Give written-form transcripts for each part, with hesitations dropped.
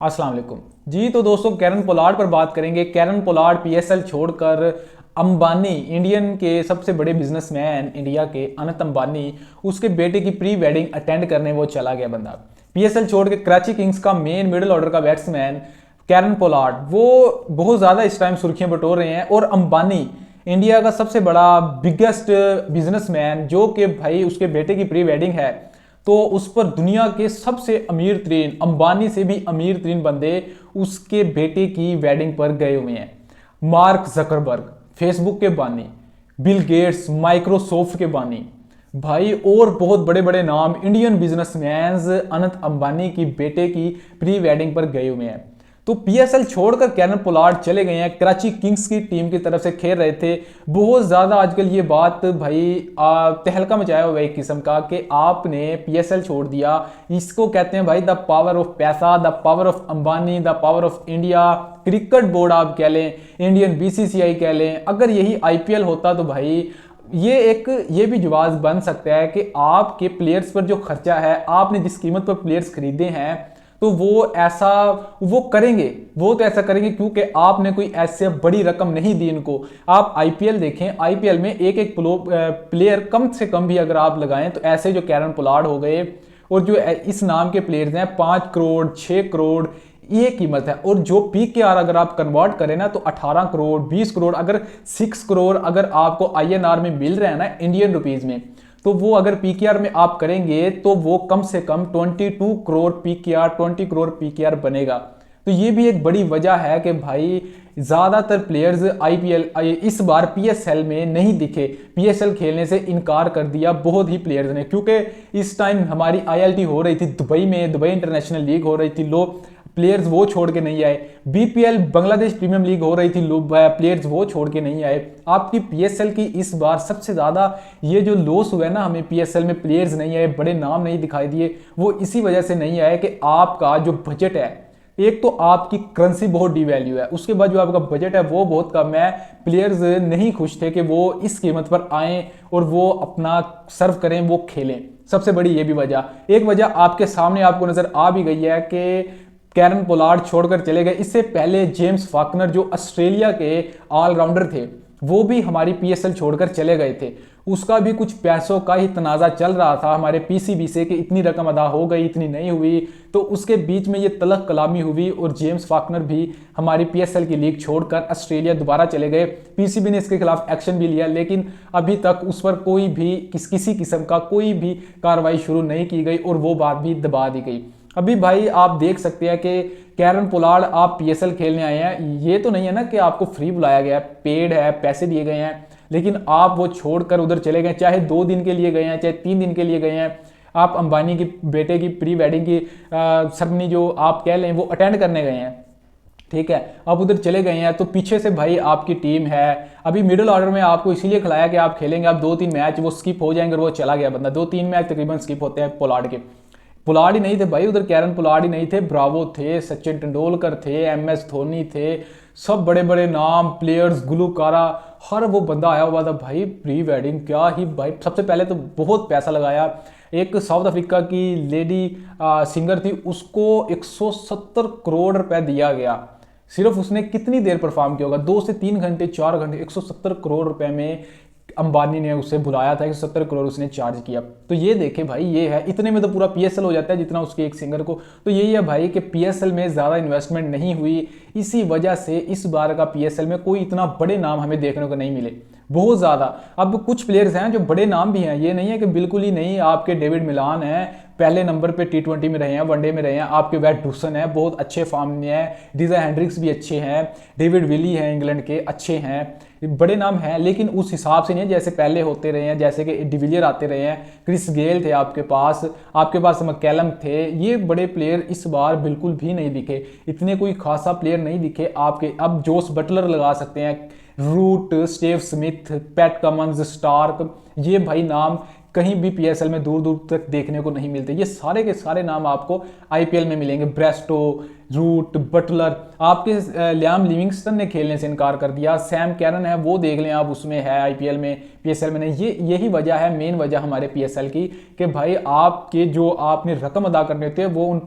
अस्सलाम वालेकुम जी। तो दोस्तों कैरन पोलार्ड पर बात करेंगे। कैरन पोलार्ड पीएसएल छोड़कर अंबानी, इंडियन के सबसे बड़े बिजनेसमैन इंडिया के अनंत अंबानी, उसके बेटे की प्री वेडिंग अटेंड करने वो चला गया बंदा। पीएसएल छोड़ के कराची किंग्स का मेन मिडिल ऑर्डर का बैट्समैन कैरन पोलार्ड वो बहुत ज़्यादा इस टाइम सुर्खियां बटोर रहे हैं। और अंबानी इंडिया का सबसे बड़ा बिगेस्ट बिजनेसमैन, जो कि भाई उसके बेटे की प्री वेडिंग है, तो उस पर दुनिया के सबसे अमीर तरीन, अंबानी से भी अमीर तरीन बंदे उसके बेटे की वेडिंग पर गए हुए हैं। मार्क जकरबर्ग, फेसबुक के बानी, बिल गेट्स, माइक्रोसॉफ्ट के बानी, भाई और बहुत बड़े बड़े नाम इंडियन बिजनेसमैन अनंत अंबानी की बेटे की प्री वेडिंग पर गए हुए हैं। तो पीएसएल छोड़कर कैरन पोलार्ड चले गए हैं। कराची किंग्स की टीम की तरफ से खेल रहे थे। बहुत ज्यादा आजकल ये बात भाई तहलका मचाया हुआ है एक किस्म का कि आपने पीएसएल छोड़ दिया। इसको कहते हैं भाई द पावर ऑफ पैसा, the power of Ambani, the power of India. Cricket board आप कह लें, इंडियन बीसीसीआई कह लें। अगर यही आईपीएल होता तो भाई ये भी जवाब बन सकता है कि आपके प्लेयर्स पर जो खर्चा है, आपने जिस कीमत पर प्लेयर्स खरीदे हैं, तो वो करेंगे। वो तो ऐसा करेंगे क्योंकि आपने कोई ऐसे बड़ी रकम नहीं दी इनको। आप आईपीएल देखें, आईपीएल में एक एक प्लेयर कम से कम भी अगर आप लगाएं तो ऐसे जो कैरन पोलार्ड हो गए और जो इस नाम के प्लेयर्स हैं, 5 करोड़ 6 करोड़ ये कीमत है। और जो पीकेआर अगर आप कन्वर्ट करें ना तो 18 करोड़ 20 करोड़, अगर 6 करोड़ अगर आपको आईएनआर में मिल रहा है ना, इंडियन रुपीज में, तो वो अगर पीकेआर में आप करेंगे तो वो कम से कम 22 करोड़ पीकेआर, 20 करोड़ पीकेआर बनेगा। तो ये भी एक बड़ी वजह है कि भाई ज्यादातर प्लेयर्स आईपीएल इस बार पीएसएल में नहीं दिखे। पीएसएल खेलने से इनकार कर दिया बहुत ही प्लेयर्स ने, क्योंकि इस टाइम हमारी आईएलटी हो रही थी दुबई में, दुबई इंटरनेशनल लीग हो रही थी, लो प्लेयर्स वो छोड़ के नहीं आए। बीपीएल बांग्लादेश प्रीमियम लीग हो रही थी, लो प्लेयर्स वो छोड़ के नहीं आए। आपकी पीएसएल की इस बार सबसे ज्यादा ये जो लॉस हुआ है ना, हमें पीएसएल में प्लेयर्स नहीं आए, बड़े नाम नहीं दिखाई दिए, वो इसी वजह से नहीं आए कि आपका जो बजट है, एक तो आपकी करेंसी बहुत डिवैल्यू है, उसके बाद जो आपका बजट है वो बहुत कम है। प्लेयर्स नहीं खुश थे कि वो इस कीमत पर आए और वो अपना सर्व करें, वो खेलें। सबसे बड़ी ये भी वजह, एक वजह आपके सामने आपको नजर आ भी गई है कि कैरन पोलार्ड छोड़कर चले गए। इससे पहले जेम्स फाकनर जो ऑस्ट्रेलिया के ऑलराउंडर थे, वो भी हमारी पीएसएल छोड़कर चले गए थे। उसका भी कुछ पैसों का ही तनाजा चल रहा था हमारे पीसीबी से कि इतनी रकम अदा हो गई, इतनी नहीं हुई। तो उसके बीच में ये तलख कलामी हुई और जेम्स फाकनर भी हमारी पीएसएल की लीग छोड़कर ऑस्ट्रेलिया दोबारा चले गए। पीसीबी ने इसके खिलाफ एक्शन भी लिया, लेकिन अभी तक उस पर कोई भी किसी किस्म का कोई भी कार्रवाई शुरू नहीं की गई और वो बात भी दबा दी गई। अभी भाई आप देख सकते हैं कि कैरन पोलार्ड आप पीएसएल खेलने आए हैं, ये तो नहीं है ना कि आपको फ्री बुलाया गया है, पेड है, पैसे दिए गए हैं, लेकिन आप वो छोड़कर उधर चले गए, चाहे 2 दिन के लिए गए हैं, चाहे 3 दिन के लिए गए हैं। आप अंबानी की बेटे की प्री वेडिंग की सरमनी जो आप कह लें वो अटेंड करने गए हैं, ठीक है, आप उधर चले गए हैं। तो पीछे से भाई आपकी टीम है, अभी मिडिल ऑर्डर में आपको इसीलिए खिलाया कि आप खेलेंगे, आप 2-3 मैच वो स्किप हो जाएंगे और वो चला गया बंदा। 2-3 मैच तकरीबन स्किप होते हैं पोलार्ड के। पोलार्ड ही नहीं थे भाई उधर, कैरन पोलार्ड ही नहीं थे, ब्रावो थे, सचिन तेंदुलकर थे, एमएस धोनी थे, सब बड़े बड़े नाम प्लेयर्स, गुलूकारा, हर वो बंदा आया हुआ था भाई। प्री वेडिंग क्या ही भाई, सबसे पहले तो बहुत पैसा लगाया। एक साउथ अफ्रीका की लेडी सिंगर थी, उसको 170 करोड़ रुपए दिया गया। सिर्फ उसने कितनी देर परफॉर्म किया होगा, 2 से 3 घंटे 4 घंटे, 170 करोड़ रुपए में अंबानी ने उसे बुलाया था, 170 करोड़ उसने चार्ज किया। तो ये देखे भाई, ये है, इतने में तो पूरा पीएसएल हो जाता है जितना उसके एक सिंगर को। तो यही है भाई कि पीएसएल में ज्यादा इन्वेस्टमेंट नहीं हुई, इसी वजह से इस बार का पीएसएल में कोई इतना बड़े नाम हमें देखने को नहीं मिले बहुत ज्यादा। अब कुछ प्लेयर्स हैं जो बड़े नाम भी हैं, ये नहीं है कि बिल्कुल ही नहीं। आपके डेविड मिलान है, पहले नंबर पे टी20 में रहे हैं, वनडे में रहे हैं। आपके वैट डूसन है, बहुत अच्छे फॉर्म में है। डीजा हैंड्रिक्स भी अच्छे हैं, डेविड विली हैं इंग्लैंड के, अच्छे हैं, बड़े नाम हैं, लेकिन उस हिसाब से नहीं जैसे पहले होते रहे हैं, जैसे कि डिविलियर आते रहे हैं, क्रिस गेल थे आपके पास मैकैलम थे। ये बड़े प्लेयर इस बार बिल्कुल भी नहीं दिखे, इतने कोई खासा प्लेयर नहीं दिखे आपके। अब जोस बटलर लगा सकते हैं, Root, Steve Smith, Pat Cummins, Starc, ये भाई नाम कहीं भी पीएसएल में दूर दूर तक देखने को नहीं मिलते। ये सारे के सारे नाम आपको आईपीएल में मिलेंगे। ब्रेस्टो, रूट, बटलर, आपके लियाम लिविंगस्टन ने खेलने से इनकार कर दिया, सैम कैरन है वो देख लें आप, उसमें है आईपीएल में, पीएसएल में नहीं। यही वजह है, मेन वजह हमारे पीएसएल की, कि भाई आपके जो आपने रकम अदा करने होते हैं वो उन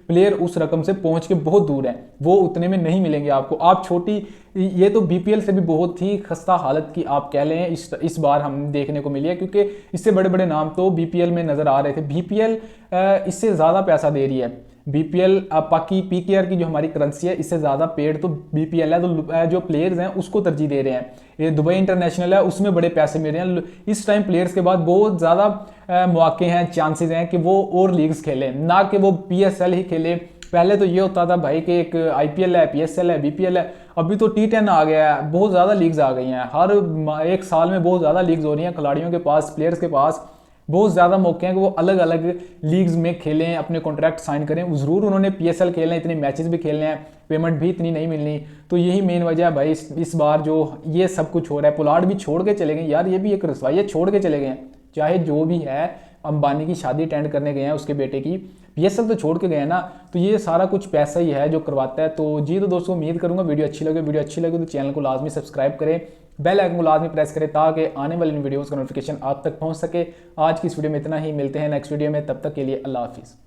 प्लेयर उस रकम से पहुंच के बहुत दूर हैं, वो उतने में नहीं मिलेंगे आपको। आप छोटी, ये तो बीपीएल से भी बहुत ही खस्ता हालत की आप कह लें इस बार हम देखने को मिली है, क्योंकि इससे बड़े बड़े नाम तो बीपीएल में नजर आ रहे थे। बीपीएल इससे ज़्यादा पैसा दे रही है, बीपीएल बाकी पीकेआर की जो हमारी करेंसी है इससे ज़्यादा पेड तो बीपीएल है, तो जो प्लेयर्स हैं उसको तरजीह दे रहे हैं। ये दुबई इंटरनेशनल है उसमें बड़े पैसे मिल रहे हैं। इस टाइम प्लेयर्स के बाद बहुत ज़्यादा मौके हैं, चांसेस हैं कि वो और लीग्स खेलें, ना कि वो पीएसएल ही खेले। पहले तो ये होता था भाई कि एक आईपीएल है, पीएसएल है, बीपीएल है, अभी तो टी10 आ गया है, बहुत ज़्यादा लीग्स आ गई हैं। हर एक साल में बहुत ज़्यादा लीग्स हो रही हैं, खिलाड़ियों के पास, प्लेयर्स के पास बहुत ज़्यादा मौके हैं कि वो अलग अलग लीग्स में खेलें, अपने कॉन्ट्रैक्ट साइन करें। ज़रूर उन्होंने पीएसएल खेलना है, इतने मैचेस भी खेलने हैं, पेमेंट भी इतनी नहीं मिलनी। तो यही मेन वजह है भाई इस बार जो ये सब कुछ हो रहा है। पोलार्ड भी छोड़ के चले गए यार, ये भी एक रसवाई है, छोड़ के चले गए। चाहे जो भी है, अंबानी की शादी अटेंड करने गए हैं उसके बेटे की, पीएसएल तो छोड़ के गए हैं ना, तो ये सारा कुछ पैसा ही है जो करवाता है। तो जी तो दोस्तों उम्मीद करूंगा वीडियो अच्छी लगे तो चैनल को लाजमी सब्सक्राइब करें, बेल आइकन को लाजमी प्रेस करें ताकि आने वाली वीडियोस का नोटिफिकेशन आप तक पहुंच सके। आज की इस वीडियो में इतना ही, मिलते हैं नेक्स्ट वीडियो में, तब तक के लिए अल्लाह हाफिज़।